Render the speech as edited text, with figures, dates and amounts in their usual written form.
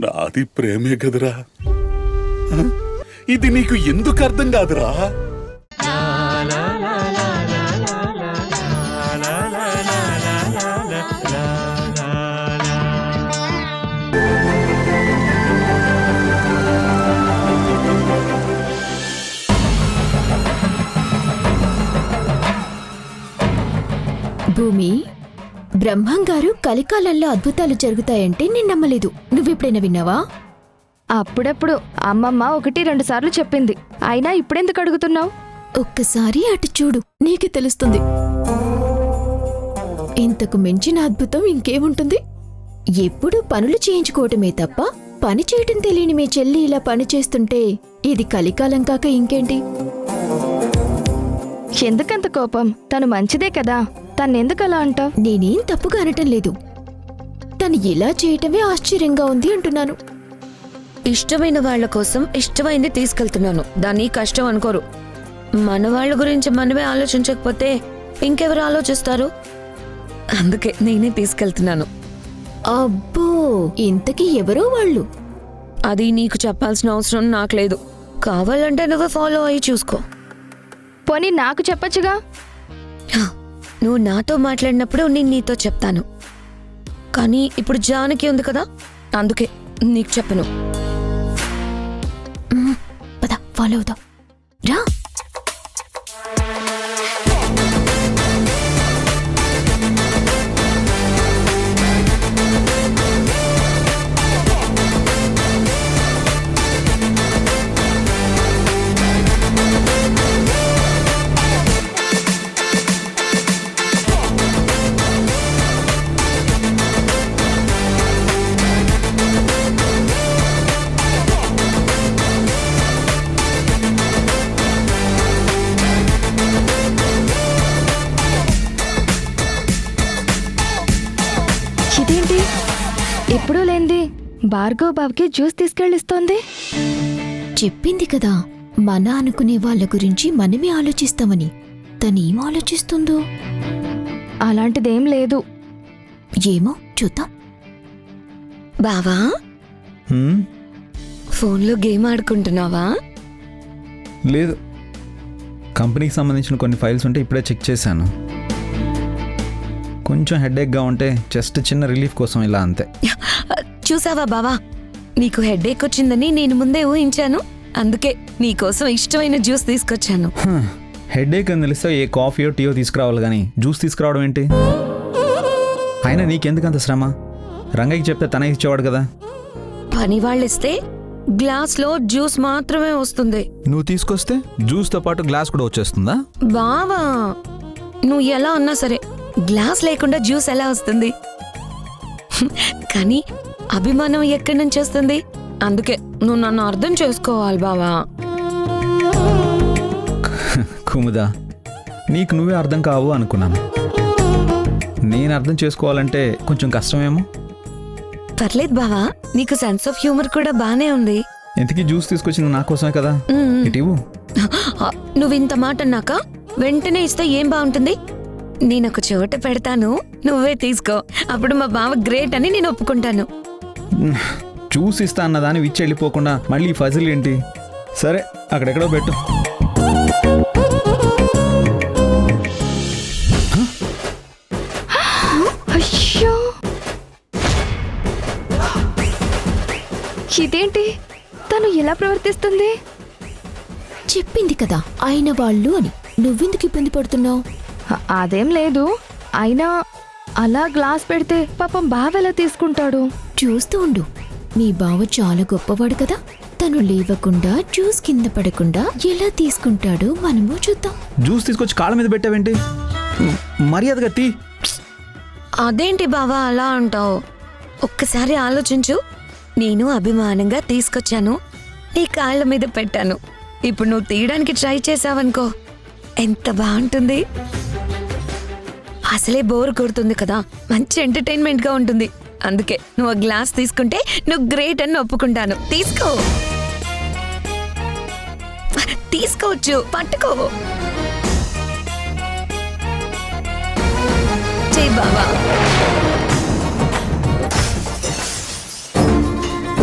నాది ప్రేమే కదరా, ఇది నీకు ఎందుకు అర్థం కాదురా? భూమి, బ్రహ్మంగారు కలికాలంలో అద్భుతాలు జరుగుతాయంటే నేను నమ్మలేదు. నువ్వెప్పుడైనా విన్నావా? అప్పుడప్పుడు అమ్మమ్మ 1-2 సార్లు చెప్పింది. అయినా ఇప్పుడెందుకు అడుగుతున్నావు? ఒక్కసారి అటు చూడు, నీకే తెలుస్తుంది. ఇంతకు మించిన అద్భుతం ఇంకేముంటుంది? ఎప్పుడూ పనులు చేయించుకోవటమే తప్ప పని చేయటం తెలియని మీ చెల్లి ఇలా పని చేస్తుంటే ఇది కలికాలం కాక ఇంకేంటి? ఎందుకంత కోపం? తను మంచిదే కదా, తన్నెందుకు అలా అంటావు? నేనేం తప్పుగా అనటం లేదు. తను ఇలా చేయటమే ఆశ్చర్యంగా ఉంది అంటున్నాను. ఇష్టమైన వాళ్ల కోసం ఇష్టమైంది తీసుకెళ్తున్నాను, దాన్ని కష్టం అనుకోరు. మన వాళ్ళ గురించి మనమే ఆలోచించకపోతే ఇంకెవరు ఆలోచిస్తారు? అందుకే నేనే తీసుకెళ్తున్నాను. అబ్బో, ఇంతకీ ఎవరో వాళ్ళు? అది నీకు చెప్పాల్సిన అవసరం నాకు లేదు. కావాలంటే నువ్వు ఫాలో అయ్యి చూసుకో. పోనీ నాకు చెప్పచ్చుగా. నువ్వు నాతో మాట్లాడినప్పుడు నేను నీతో చెప్తాను. కానీ ఇప్పుడు జానకి ఉంది కదా, అందుకే నీకు చెప్పను. పద, ఫాలో అవుతాం రా. ఇదేంటి ఎప్పుడూ లేంది భార్గవ్ బాబుకి జ్యూస్ తీసుకెళ్ళిస్తోంది? చెప్పింది కదా, మన అనుకునే వాళ్ళ గురించి మనమే ఆలోచిస్తామని. తనేం ఆలోచిస్తుందో? అలాంటిదేం లేదు. ఏమో చూద్దాం. బావా, ఫోన్లో గేమ్ ఆడుకుంటున్నావా? లేదు, కంపెనీకి సంబంధించిన కొన్ని ఫైల్స్ ఉంటే ఇప్పుడే చెక్ చేశాను. కొంచెం హెడేక్గా ఉంటే జస్ట్ చిన్న రిలీఫ్ కోసం ఇలా అంతే. చూసావా బావా, నీకు హెడేక్ వచ్చిందని నేను ముందే ఊహించాను. అందుకే నీకోసం ఇష్టమైన జ్యూస్ తీసుకొచ్చాను. హెడేక్ అని తెలిస్తే ఏ కాఫీయో టీయో తీసుకురావాలి కానీ జ్యూస్ తీసుకురావడం ఏంటి? అయినా నీకెందుకంత శ్రమ? రంగయ్యకి చెప్తే తనే ఇచ్చేవాడు కదా. పని వాళ్ళిస్తే గ్లాస్లో జ్యూస్ మాత్రమే వస్తుంది. నువ్వు తీసుకొస్తే జ్యూస్తో పాటు గ్లాస్ కూడా వచ్చేస్తుందా? బావా, నువ్వు ఎలా అన్నా సరే గ్లాస్ లేకుండా జ్యూస్ ఎలా వస్తుంది? కానీ అభిమానం ఎక్కడి నుంచి వస్తుంది? అందుకే నువ్వు నన్ను అర్థం చేసుకోవాలి బావా. కుముదా, నీకు నువ్వే అర్థం కావు అనుకున్నాను. నేను అర్థం చేసుకోవాలంటే కొంచెం కష్టమేమో. పర్లేదు బావా, నీకు సెన్స్ ఆఫ్ హ్యూమర్ కూడా బానే ఉంది. ఇంతకీ జ్యూస్ తీసుకొచ్చింది నా కోసమే కదా. ఇటీవు నువ్వు ఇంత మాట అన్నాక వెంటనే ఇస్తే ఏం బాగుంటుంది? నేను ఒక చోట పెడతాను, నువ్వే తీసుకో. అప్పుడు మా బావ గ్రేట్ అని నేను ఒప్పుకుంటాను. జ్యూస్ ఇస్తా అన్నదాన్ని విచ్చి వెళ్ళిపోకుండా మళ్ళీ ఫజిల్ ఏంటి? సరే, అక్కడెక్కడో పెట్టు. అయ్యో, ఇదేంటి తను ఎలా ప్రవర్తిస్తుంది? చెప్పింది కదా ఆయన వాళ్ళు అని. నువ్వెందుకు ఇబ్బంది పడుతున్నావు? అదేం లేదు. అయినా అలా గ్లాస్ పెడితే పాపం బావెలా తీసుకుంటాడు? చూస్తూ ఉండు, మీ బావ చాలా గొప్పవాడు కదా. తను లేవకుండా జ్యూస్ కింద పడకుండా ఎలా తీసుకుంటాడో మనము చూద్దాం. జ్యూస్ తీసుకొచ్చి కాళ్ళ మీద పెట్టావేంటి? మర్యాదగా తీ. అదేంటి బావా అలా అంటావు? ఒక్కసారి ఆలోచించు. నేను అభిమానంగా తీసుకొచ్చాను, నీ కాళ్ళ మీద పెట్టాను. ఇప్పుడు నువ్వు తీయడానికి ట్రై చేసావనుకో, ఎంత బాగుంటుంది. అసలే బోర్ కొడుతుంది కదా, మంచి ఎంటర్టైన్మెంట్ గా ఉంటుంది. అందుకే నువ్వు గ్లాస్ తీసుకుంటే నువ్వు గ్రేట్ అని ఒప్పుకుంటాను. తీసుకోవచ్చు, పట్టుకో. చెయ్ బావా.